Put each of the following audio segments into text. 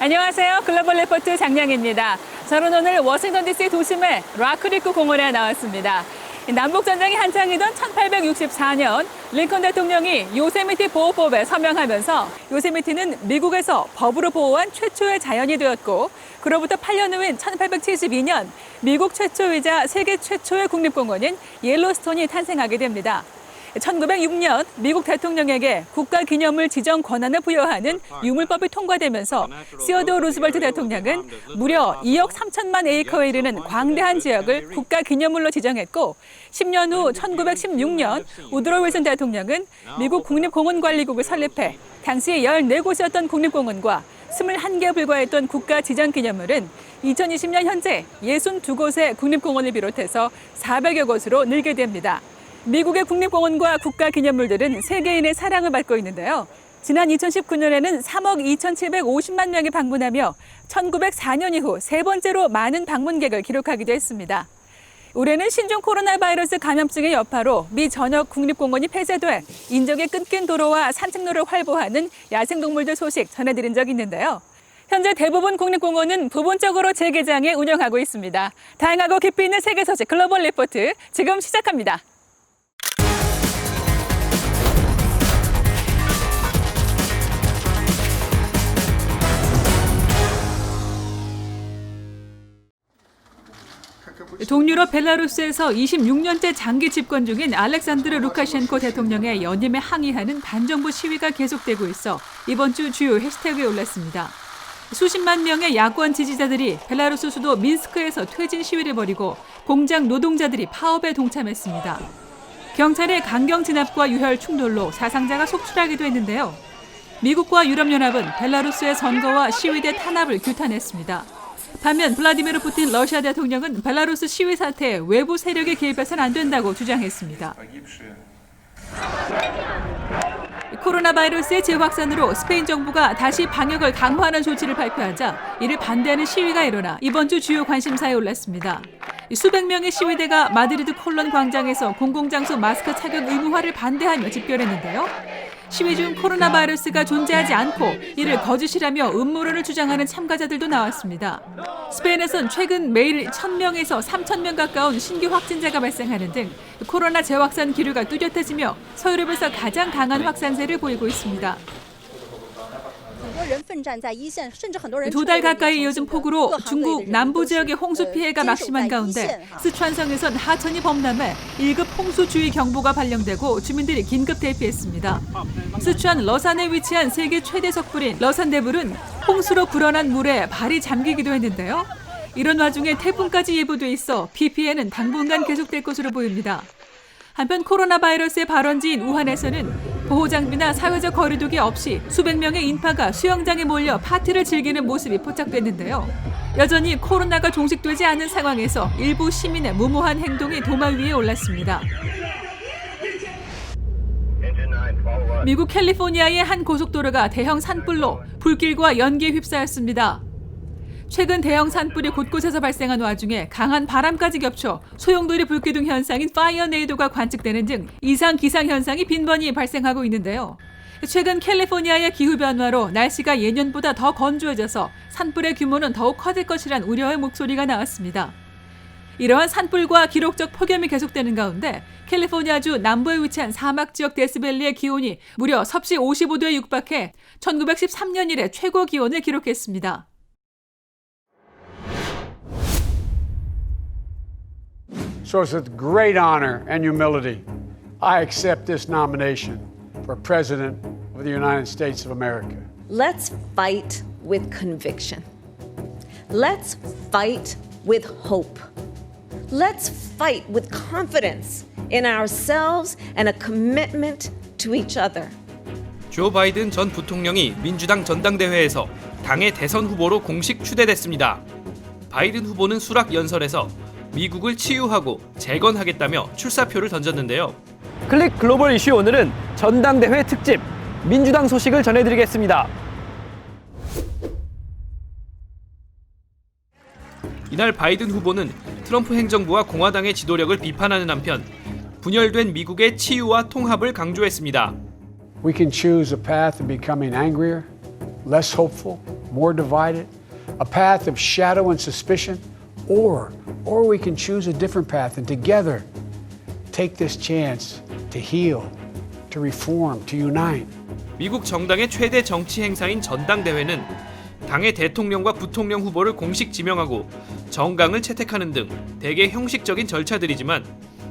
안녕하세요. 글로벌 리포트 장량입니다. 저는 오늘 워싱턴 DC 도심의 락크리크 공원에 나왔습니다. 남북전쟁이 한창이던 1864년 링컨 대통령이 요세미티 보호법에 서명하면서 요세미티는 미국에서 법으로 보호한 최초의 자연이 되었고, 그로부터 8년 후인 1872년 미국 최초이자 세계 최초의 국립공원인 옐로스톤이 탄생하게 됩니다. 1906년 미국 대통령에게 국가기념물 지정 권한을 부여하는 유물법이 통과되면서 시어도어 루즈벨트 대통령은 무려 2억 3천만 에이커에 이르는 광대한 지역을 국가기념물로 지정했고, 10년 후 1916년 우드로 윌슨 대통령은 미국 국립공원관리국을 설립해 당시 14곳이었던 국립공원과 21개에 불과했던 국가지정기념물은 2020년 현재 62곳의 국립공원을 비롯해서 400여 곳으로 늘게 됩니다. 미국의 국립공원과 국가기념물들은 세계인의 사랑을 받고 있는데요. 지난 2019년에는 3억 2,750만 명이 방문하며 1904년 이후 세 번째로 많은 방문객을 기록하기도 했습니다. 올해는 신종 코로나 바이러스 감염증의 여파로 미 전역 국립공원이 폐쇄돼 인적이 끊긴 도로와 산책로를 활보하는 야생동물들 소식 전해드린 적이 있는데요. 현재 대부분 국립공원은 부분적으로 재개장해 운영하고 있습니다. 다양하고 깊이 있는 세계 소식 글로벌 리포트 지금 시작합니다. 동유럽 벨라루스에서 26년째 장기 집권 중인 알렉산드르 루카셴코 대통령의 연임에 항의하는 반정부 시위가 계속되고 있어 이번 주 주요 해시태그에 올랐습니다. 수십만 명의 야권 지지자들이 벨라루스 수도 민스크에서 퇴진 시위를 벌이고 공장 노동자들이 파업에 동참했습니다. 경찰의 강경 진압과 유혈 충돌로 사상자가 속출하기도 했는데요. 미국과 유럽연합은 벨라루스의 선거와 시위대 탄압을 규탄했습니다. 반면 블라디미르 푸틴 러시아 대통령은 벨라루스 시위 사태에 외부 세력이 개입해서는 안 된다고 주장했습니다. 코로나 바이러스의 재확산으로 스페인 정부가 다시 방역을 강화하는 조치를 발표하자 이를 반대하는 시위가 일어나 이번 주 주요 관심사에 올랐습니다. 수백 명의 시위대가 마드리드 콜론 광장에서 공공장소 마스크 착용 의무화를 반대하며 집결했는데요. 시위 중 코로나 바이러스가 존재하지 않고 이를 거짓이라며 음모론을 주장하는 참가자들도 나왔습니다. 스페인에선 최근 매일 1,000명에서 3,000명 가까운 신규 확진자가 발생하는 등 코로나 재확산 기류가 뚜렷해지며 서유럽에서 가장 강한 확산세를 보이고 있습니다. 2달 가까이 이어진 폭우로 중국 남부 지역의 홍수 피해가 막심한 가운데 스촨성에선 하천이 범람해 1급 홍수주의 경보가 발령되고 주민들이 긴급 대피했습니다. 스촨 러산에 위치한 세계 최대 석불인 러산대불은 홍수로 불어난 물에 발이 잠기기도 했는데요. 이런 와중에 태풍까지 예보돼 있어 비 피해는 당분간 계속될 것으로 보입니다. 한편 코로나 바이러스의 발원지인 우한에서는 보호장비나 사회적 거리두기 없이 수백 명의 인파가 수영장에 몰려 파티를 즐기는 모습이 포착됐는데요. 여전히 코로나가 종식되지 않은 상황에서 일부 시민의 무모한 행동이 도마 위에 올랐습니다. 미국 캘리포니아의 한 고속도로가 대형 산불로 불길과 연기에 휩싸였습니다. 최근 대형 산불이 곳곳에서 발생한 와중에 강한 바람까지 겹쳐 소용돌이 불기둥 현상인 파이어네이도가 관측되는 등 이상 기상 현상이 빈번히 발생하고 있는데요. 최근 캘리포니아의 기후 변화로 날씨가 예년보다 더 건조해져서 산불의 규모는 더욱 커질 것이란 우려의 목소리가 나왔습니다. 이러한 산불과 기록적 폭염이 계속되는 가운데 캘리포니아주 남부에 위치한 사막 지역 데스밸리의 기온이 무려 섭씨 55도에 육박해 1913년 이래 최고 기온을 기록했습니다. So it's with great honor and humility, I accept this nomination for President of the United States of America. Let's fight with conviction. Let's fight with hope. Let's fight with confidence in ourselves and a commitment to each other. 조 바이든 전 부통령이 민주당 전당대회에서 당의 대선 후보로 공식 추대됐습니다. 바이든 후보는 수락 연설에서 미국을 치유하고 재건하겠다며 출사표를 던졌는데요. 클릭 글로벌 이슈 오늘은 전당대회 특집 민주당 소식을 전해드리겠습니다. 이날 바이든 후보는 트럼프 행정부와 공화당의 지도력을 비판하는 한편 분열된 미국의 치유와 통합을 강조했습니다. We can choose a path of becoming angrier, less hopeful, more divided, a path of shadow and suspicion, or we can choose a different path and together take this chance to heal, to reform, to unite. 미국 정당의 최대 정치 행사인 전당대회는 당의 대통령과 부통령 후보를 공식 지명하고 정강을 채택하는 등 대개 형식적인 절차들이지만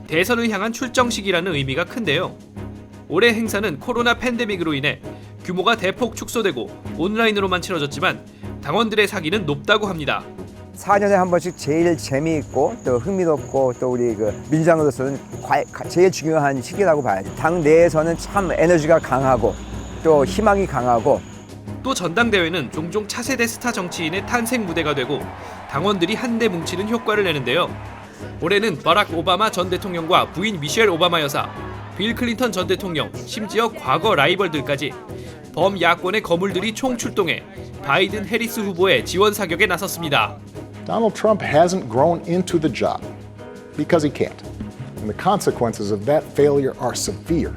대선을 향한 출정식이라는 의미가 큰데요. 올해 행사는 코로나 팬데믹으로 인해 규모가 대폭 축소되고 온라인으로만 치러졌지만 당원들의 사기는 높다고 합니다. 4년에 한 번씩 제일 재미있고 또 흥미롭고 또 우리 민주당으로서는 제일 중요한 시기라고 봐야죠. 당 내에서는 참 에너지가 강하고 또 희망이 강하고 또 전당대회는 종종 차세대 스타 정치인의 탄생 무대가 되고 당원들이 한데 뭉치는 효과를 내는데요. 올해는 버락 오바마 전 대통령과 부인 미셸 오바마 여사, 빌 클린턴 전 대통령, 심지어 과거 라이벌들까지 범야권의 거물들이 총출동해 바이든 해리스 후보의 지원 사격에 나섰습니다. Donald Trump hasn't grown into the job because he can't. And the consequences of that failure are severe.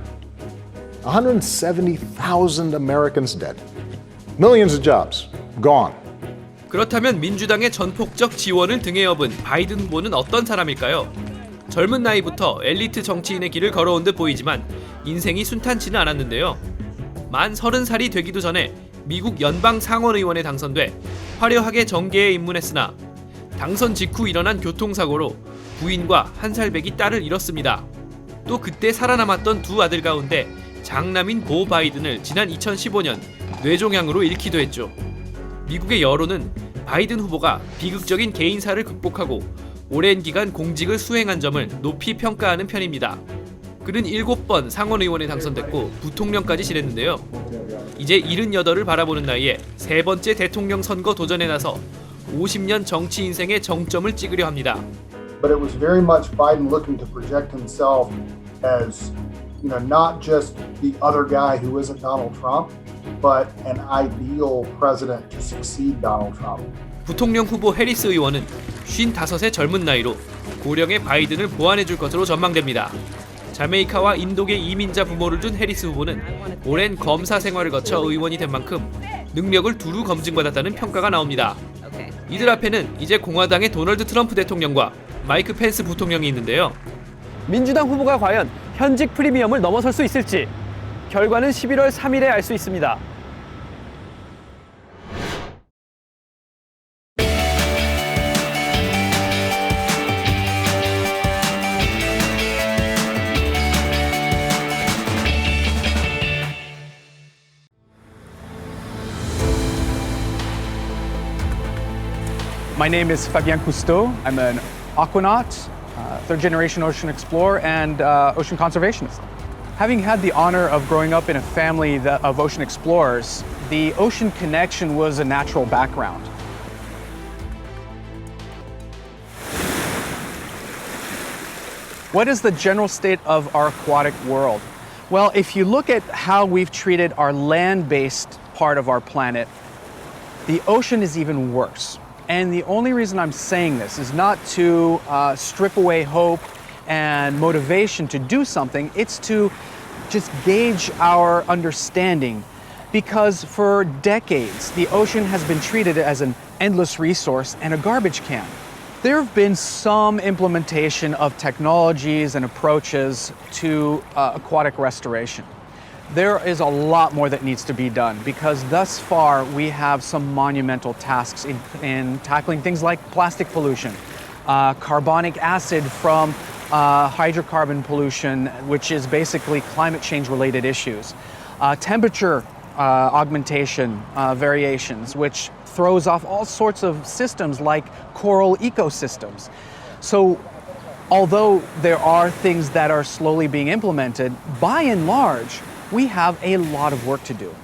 170,000 Americans dead. Millions of jobs gone. 그렇다면 민주당의 전폭적 지원을 등에 업은 바이든 후보는 어떤 사람일까요? 젊은 나이부터 엘리트 정치인의 길을 걸어온 듯 보이지만 인생이 순탄치는 않았는데요. 만 30살이 되기도 전에 미국 연방 상원의원에 당선돼 화려하게 정계에 입문했으나 당선 직후 일어난 교통사고로 부인과 1살 배기 딸을 잃었습니다. 또 그때 살아남았던 두 아들 가운데 장남인 보 바이든을 지난 2015년 뇌종양으로 잃기도 했죠. 미국의 여론은 바이든 후보가 비극적인 개인사를 극복하고 오랜 기간 공직을 수행한 점을 높이 평가하는 편입니다. 그는 7번 상원의원에 당선됐고 부통령까지 지냈는데요. 이제 78을 바라보는 나이에 세 번째 대통령 선거 도전에 나서 50년 정치 인생의 정점을 찍으려 합니다. But it was very much Biden looking to project himself as, not just the other guy who isn't Donald Trump, but an ideal president to succeed Donald Trump. 부통령 후보 해리스 의원은 55의 젊은 나이로 고령의 바이든을 보완해줄 것으로 전망됩니다. 자메이카와 인도계 이민자 부모를 둔 해리스 후보는 오랜 검사 생활을 거쳐 의원이 된 만큼 능력을 두루 검증받았다는 평가가 나옵니다. 이들 앞에는 이제 공화당의 도널드 트럼프 대통령과 마이크 펜스 부통령이 있는데요. 민주당 후보가 과연 현직 프리미엄을 넘어설 수 있을지 결과는 11월 3일에 알 수 있습니다. My name is Fabien Cousteau. I'm an aquanaut, third-generation ocean explorer, and ocean conservationist. Having had the honor of growing up in a family of ocean explorers, the ocean connection was a natural background. What is the general state of our aquatic world? Well, if you look at how we've treated our land-based part of our planet, the ocean is even worse. And the only reason I'm saying this is not to strip away hope and motivation to do something. It's to just gauge our understanding. Because for decades, the ocean has been treated as an endless resource and a garbage can. There have been some implementation of technologies and approaches to aquatic restoration. There is a lot more that needs to be done because thus far we have some monumental tasks in tackling things like plastic pollution, carbonic acid from hydrocarbon pollution, which is basically climate change related issues, temperature augmentation variations, which throws off all sorts of systems like coral ecosystems. So although there are things that are slowly being implemented, by and large, we have a lot of work to do.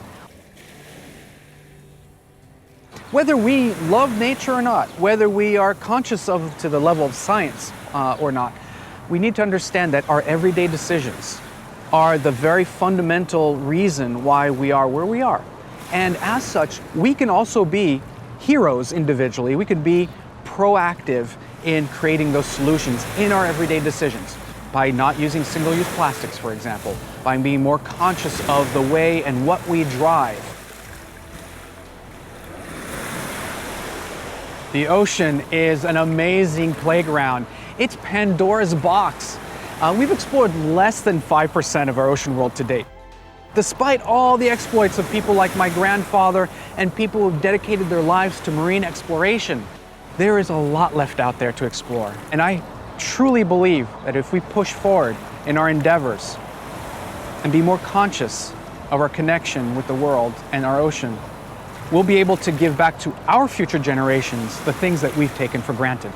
Whether we love nature or not, whether we are conscious of to the level of science or not, we need to understand that our everyday decisions are the very fundamental reason why we are where we are. And as such, we can also be heroes individually. We can be proactive in creating those solutions in our everyday decisions by not using single-use plastics, for example, by being more conscious of the way and what we drive. The ocean is an amazing playground. It's Pandora's box. We've explored less than 5% of our ocean world to date. Despite all the exploits of people like my grandfather and people who've dedicated their lives to marine exploration, there is a lot left out there to explore. And I truly believe that if we push forward in our endeavors and be more conscious of our connection with the world and our ocean, we'll be able to give back to our future generations the things that we've taken for granted.